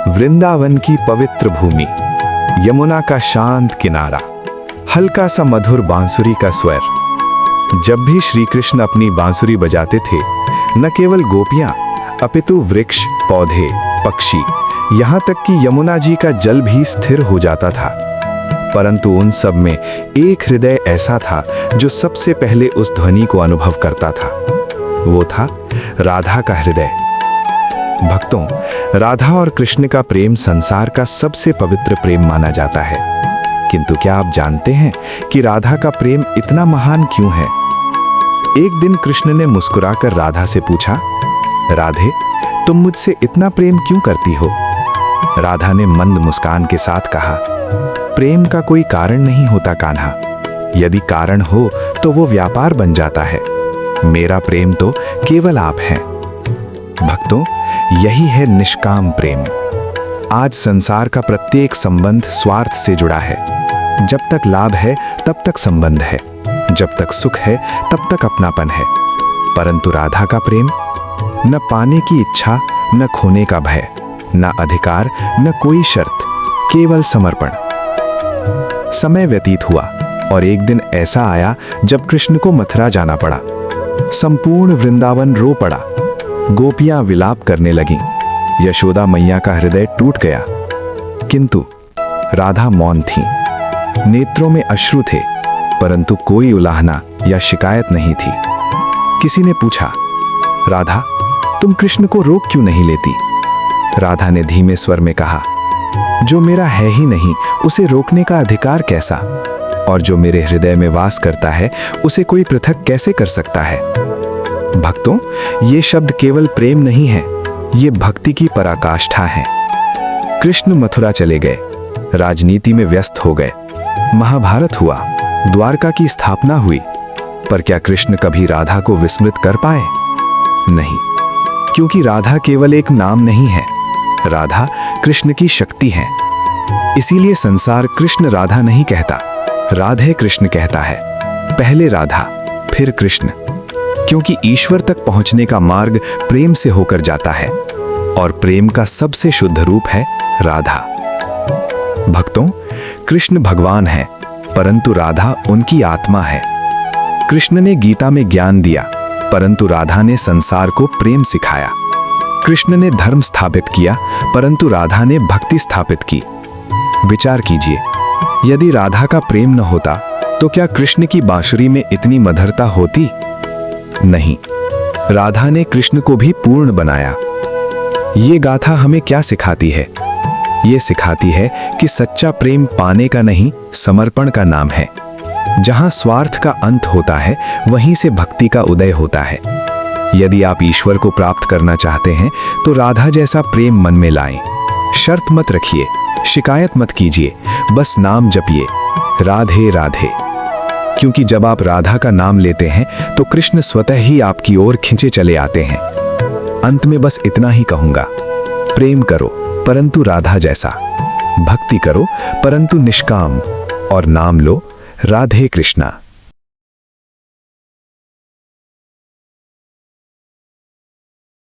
वृंदावन की पवित्र भूमि, यमुना का शांत किनारा, हल्का सा मधुर बांसुरी का स्वर। जब भी श्री कृष्ण अपनी बांसुरी बजाते थे, न केवल गोपियां अपितु वृक्ष, पौधे, पक्षी, यहाँ तक कि यमुना जी का जल भी स्थिर हो जाता था। परंतु उन सब में एक हृदय ऐसा था जो सबसे पहले उस ध्वनि को अनुभव करता था। वो था राधा का हृदय। भक्तों, राधा और कृष्ण का प्रेम संसार का सबसे पवित्र प्रेम माना जाता है। किंतु क्या आप जानते हैं कि राधा का प्रेम इतना महान क्यों है? एक दिन कृष्ण ने मुस्कुराकर राधा से पूछा, राधे, तुम मुझसे इतना प्रेम क्यों करती हो? राधा ने मंद मुस्कान के साथ कहा, प्रेम का कोई कारण नहीं होता कान्हा। यदि कारण हो तो वो व्यापार बन जाता है। मेरा प्रेम तो केवल आप हैं। भक्तों, यही है निष्काम प्रेम। आज संसार का प्रत्येक संबंध स्वार्थ से जुड़ा है। जब तक लाभ है तब तक संबंध है, जब तक सुख है तब तक अपनापन है। परंतु राधा का प्रेम, न पाने की इच्छा, न खोने का भय, न अधिकार, न कोई शर्त, केवल समर्पण। समय व्यतीत हुआ और एक दिन ऐसा आया जब कृष्ण को मथुरा जाना पड़ा। संपूर्ण वृंदावन रो पड़ा। गोपियां विलाप करने लगीं। यशोदा मैया का हृदय टूट गया। किंतु राधा मौन थी। नेत्रों में अश्रु थे, परंतु कोई उलाहना या शिकायत नहीं थी। किसी ने पूछा, राधा, तुम कृष्ण को रोक क्यों नहीं लेती? राधा ने धीमे स्वर में कहा, जो मेरा है ही नहीं उसे रोकने का अधिकार कैसा? और जो मेरे हृदय में वास करता है उसे कोई पृथक कैसे कर सकता है? भक्तों, ये शब्द केवल प्रेम नहीं है, ये भक्ति की पराकाष्ठा है। कृष्ण मथुरा चले गए, राजनीति में व्यस्त हो गए, महाभारत हुआ, द्वारका की स्थापना हुई। पर क्या कृष्ण कभी राधा को विस्मृत कर पाए? नहीं, क्योंकि राधा केवल एक नाम नहीं है, राधा कृष्ण की शक्ति है। इसीलिए संसार कृष्ण राधा नहीं कहता, राधे कृष्ण कहता है। पहले राधा, फिर कृष्ण, क्योंकि ईश्वर तक पहुंचने का मार्ग प्रेम से होकर जाता है और प्रेम का सबसे शुद्ध रूप है राधा। भक्तों, कृष्ण भगवान है, परंतु राधा उनकी आत्मा है। कृष्ण ने गीता में ज्ञान दिया, परंतु राधा ने संसार को प्रेम सिखाया। कृष्ण ने धर्म स्थापित किया, परंतु राधा ने भक्ति स्थापित की। विचार कीजिए, यदि राधा का प्रेम न होता तो क्या कृष्ण की बांसुरी में इतनी मधुरता होती? नहीं, राधा ने कृष्ण को भी पूर्ण बनाया। ये गाथा हमें क्या सिखाती है? ये सिखाती है कि सच्चा प्रेम पाने का नहीं, समर्पण का नाम है। जहां स्वार्थ का अंत होता है, वहीं से भक्ति का उदय होता है। यदि आप ईश्वर को प्राप्त करना चाहते हैं तो राधा जैसा प्रेम मन में लाएं। शर्त मत रखिए, शिकायत मत कीजिए, बस नाम जपिए, राधे राधे। क्योंकि जब आप राधा का नाम लेते हैं तो कृष्ण स्वतः ही आपकी ओर खिंचे चले आते हैं। अंत में बस इतना ही कहूंगा, प्रेम करो परंतु राधा जैसा, भक्ति करो परंतु निष्काम, और नाम लो राधे कृष्णा।